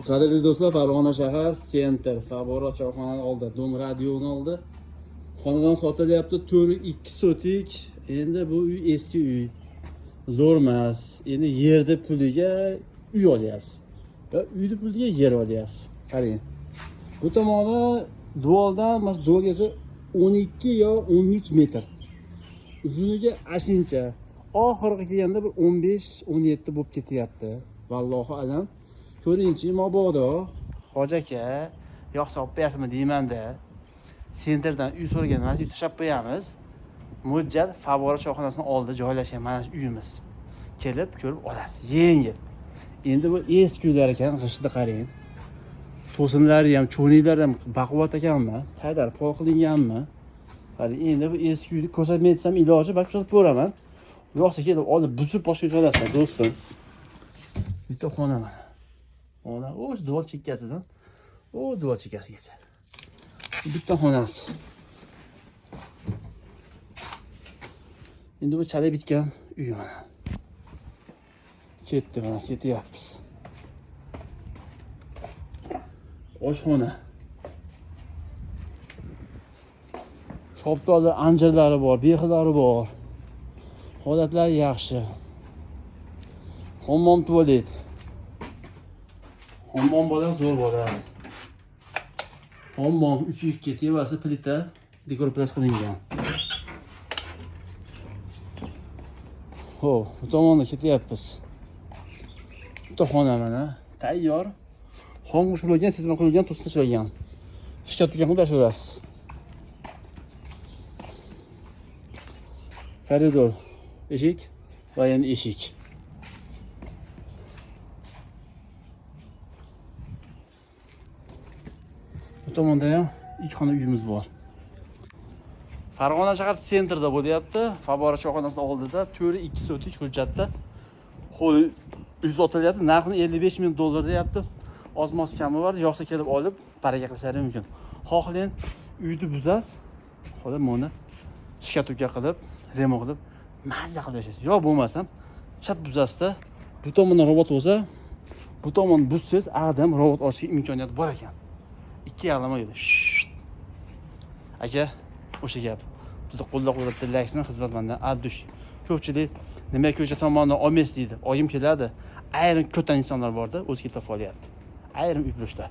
Qadrli do'stlar, Farg'ona shahar Center Favora choyxonani oldi, Dom radioni oldi. Xonadon sotilyapti 4.2 sotik. Endi bu uy eski uy. Zo'r emas. Endi yerda puliga uy olyapsiz. Va uyni puliga yer olyapsiz. Qarang. Bu tomoni dualdan, mas dualgacha 12 yo 13 metr. Uzunligiga ashincha. Oxirgi kelganda bir 15-17 bo'lib ketyapti. Vallohu alam. Ko'ringchi, mabodo hoji aka yo'qsa olib berasizmi deyman-da. Sentrdan uy so'ragan, mana shu to'shab qo'yamiz. Mo'ljal Favora choyxonasining oldida joylashgan mana shu uyimiz. Kelib ko'rib olasiz, yengil. Endi bu eski uylar ekan, g'ishtni qarang. To'sinlari ham, cho'niklari ham baquvvat ekanmi? Taydar pol qilinganmi? Hali endi bu eski uyni ko'rsatmay aytsam iloji balki ko'rsatib ko'raman. Yo'qsa kelib olib buzib boshqa uyga olasizlar, do'stim. Bitta xona mana. Ona o'sha duvar chekkasidan duvar chekkasigacha. Bitta xonasi. Endi bu chala bitgan uy mana. Ketdi mana, ketyapmiz. Oshxona. Shoptoli anjirlari bor, bexilari bor. Holatlari yaxshi. Hammom tualet. Hammom bola zo'r bo'ladi. Hammom 3.2 tevasi plita dekoratsiya qilingan. Xo'p, bu tomonga ketyapmiz. Bitta xona mana, tayyor. Xomux bo'lgan, sezma qilingan, to'sib tashlangan. Ishga turgan xuddi shulasiz. Koridor, eshik va yana eshik. Bu tomonda ham ikki xona uyimiz bor. Farg'ona shahar sentrida bo'lyapti. Favora choyxonasining oldida 4.2 sotik hujjatda. Qo'l uy sotilyapti. Narxini $55 ming deyapti. Ozmos kami bor, yo'qsa kelib olib baraka qilishlari mumkin. Xohlang uyni buzasiz, xohlang buni shkatuka qilib, remont qilib, mazza qilib yashaysiz. Yo bo'lmasam, chat buzasizda, bu tomondan robot bo'lsa, bu tomon buzsangiz, adam robot ochishga imkoniyati bor ekan. 2 yarim yil. Aka, o'sha gap. Bizni qo'llab-quvvatlab laysni xizmatmandan Abdush. Ko'pchilik nima ko'cha tomonidan olmaysiz deydi. Oyim keladi. Ayrim ko'tan insonlar borda, o'zi ketib qolyapti. Ayrim uy-bushlar.